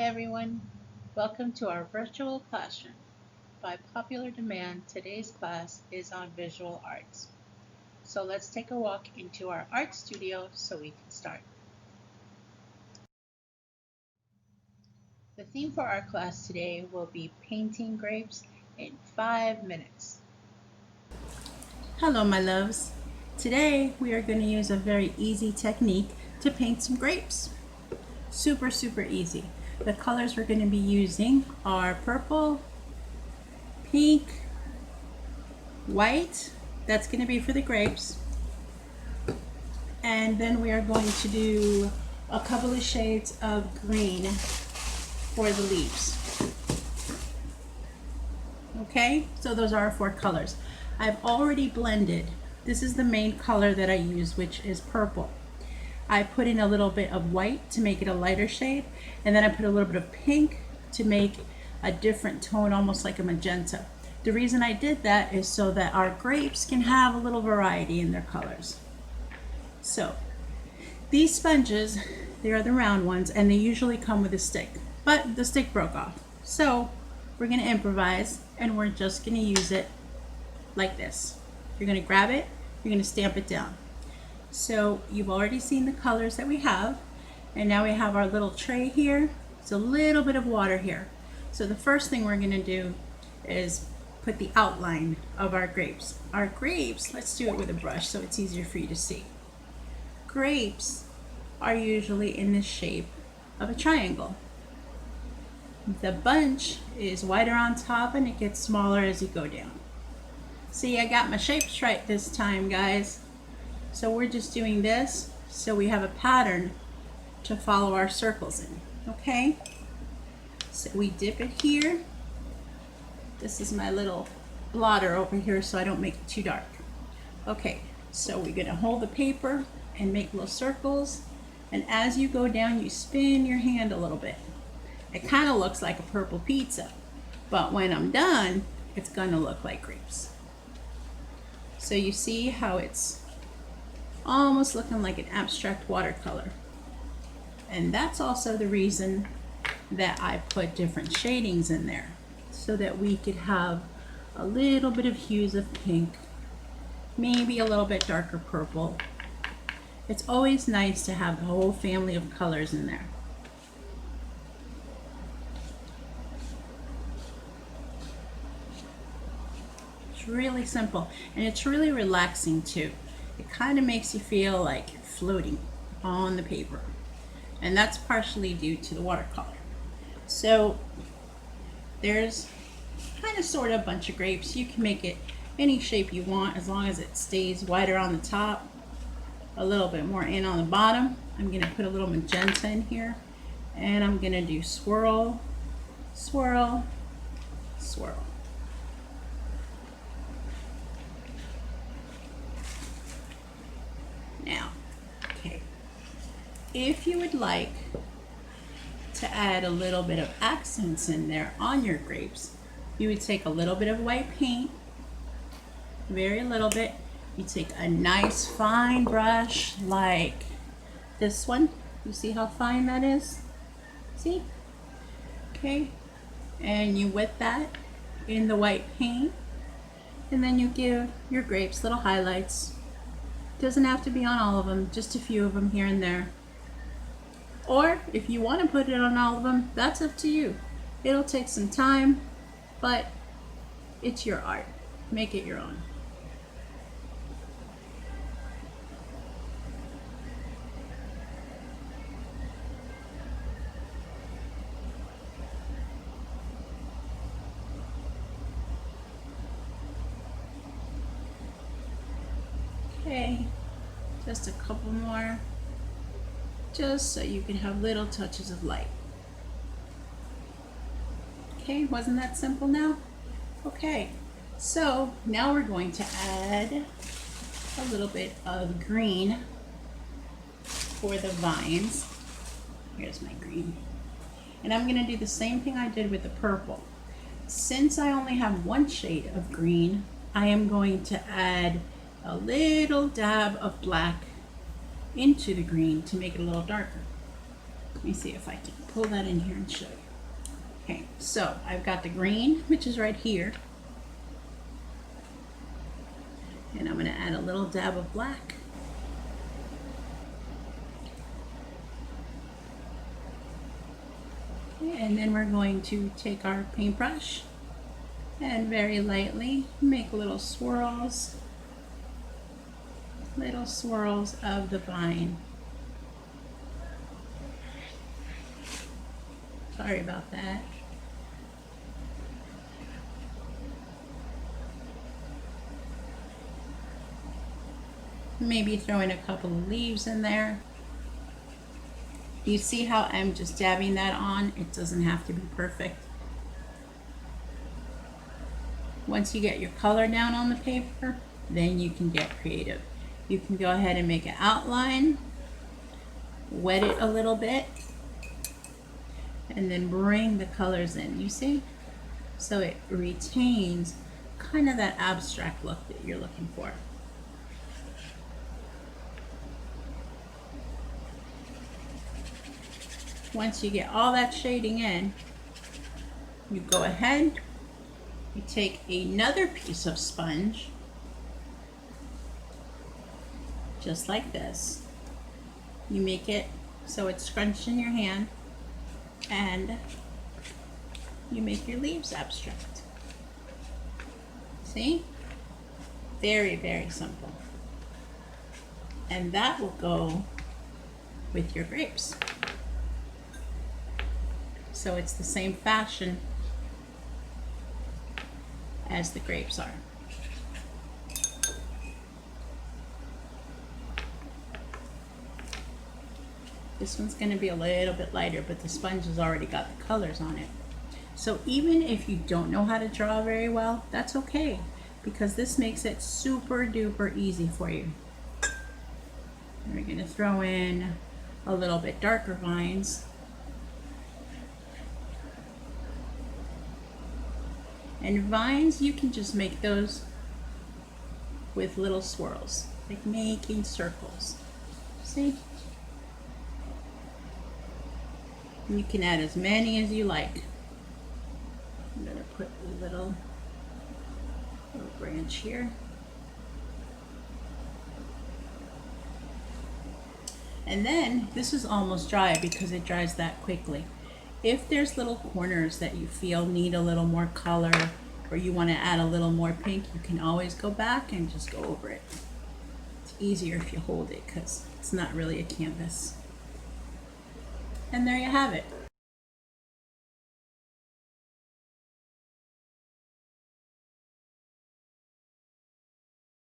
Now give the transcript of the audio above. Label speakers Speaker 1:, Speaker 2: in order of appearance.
Speaker 1: everyone, welcome to our virtual classroom. By popular demand, today's class is on visual arts. So let's take a walk into our art studio so we can start. The theme for our class today will be painting grapes in 5 minutes.
Speaker 2: Hello my loves. Today we are going to use a very easy technique to paint some grapes. Super easy. The colors we're going to be using are purple, pink, white, that's going to be for the grapes, and then we are going to do a couple of shades of green for the leaves. Okay, so those are our 4 colors. I've already blended. This is the main color that I use, which is purple. I put in a little bit of white to make it a lighter shade, and then I put a little bit of pink to make a different tone, almost like a magenta. The reason I did that is so that our grapes can have a little variety in their colors. So these sponges, they are the round ones, and they usually come with a stick, but the stick broke off. So we're gonna improvise, and we're just gonna use it like this. You're gonna grab it, you're gonna stamp it down. So you've already seen the colors that we have, and now we have our little tray here. It's a little bit of water here. So the first thing we're gonna do is put the outline of our grapes. Our grapes, let's do it with a brush so it's easier for you to see. Grapes are usually in the shape of a triangle. The bunch is wider on top and it gets smaller as you go down. See, I got my shapes right this time, guys. So we're just doing this so we have a pattern to follow our circles in, okay? So we dip it here. This is my little blotter over here so I don't make it too dark. Okay, so we're gonna hold the paper and make little circles, and as you go down, you spin your hand a little bit. It kind of looks like a purple pizza, but when I'm done, it's gonna look like grapes. So you see how it's almost looking like an abstract watercolor. And that's also the reason that I put different shadings in there, so that we could have a little bit of hues of pink, maybe a little bit darker purple. It's always nice to have the whole family of colors in there. It's really simple, and it's really relaxing too. It kind of makes you feel like you're floating on the paper. And that's partially due to the watercolor. So there's kind of sort of a bunch of grapes. You can make it any shape you want as long as it stays wider on the top, a little bit more in on the bottom. I'm gonna put a little magenta in here, and I'm gonna do swirl, swirl, swirl. Now, okay, if you would like to add a little bit of accents in there on your grapes, you would take a little bit of white paint, very little bit. You take a nice fine brush like this one. You see how fine that is? See? Okay, and you wet that in the white paint, and then you give your grapes little highlights. Doesn't have to be on all of them, just a few of them here and there. Or if you want to put it on all of them, that's up to you. It'll take some time, but it's your art. Make it your own. Okay, just a couple more, just so you can have little touches of light. Okay, wasn't that simple now? Okay, so now we're going to add a little bit of green for the vines. Here's my green. And I'm gonna do the same thing I did with the purple. Since I only have one shade of green, I am going to add a little dab of black into the green to make it a little darker. Let me see if I can pull that in here and show you. Okay, so I've got the green, which is right here. And I'm going to add a little dab of black. And then we're going to take our paintbrush and very lightly make little swirls of the vine. Sorry about that. Maybe throw in a couple of leaves in there. You see how I'm just dabbing that on? It doesn't have to be perfect. Once you get your color down on the paper, then you can get creative. You can go ahead and make an outline, wet it a little bit, and then bring the colors in, you see? So it retains kind of that abstract look that you're looking for. Once you get all that shading in, you go ahead, you take another piece of sponge, just like this. You make it so it's scrunched in your hand, and you make your leaves abstract. See? Very, very simple. And that will go with your grapes. So it's the same fashion as the grapes are. This one's going to be a little bit lighter, but the sponge has already got the colors on it. So even if you don't know how to draw very well, that's okay, because this makes it super duper easy for you. And we're going to throw in a little bit darker vines. And vines, you can just make those with little swirls, like making circles. See? You can add as many as you like. I'm going to put a little branch here. And then, this is almost dry because it dries that quickly. If there's little corners that you feel need a little more color, or you want to add a little more pink, you can always go back and just go over it. It's easier if you hold it because it's not really a canvas. And there you have it.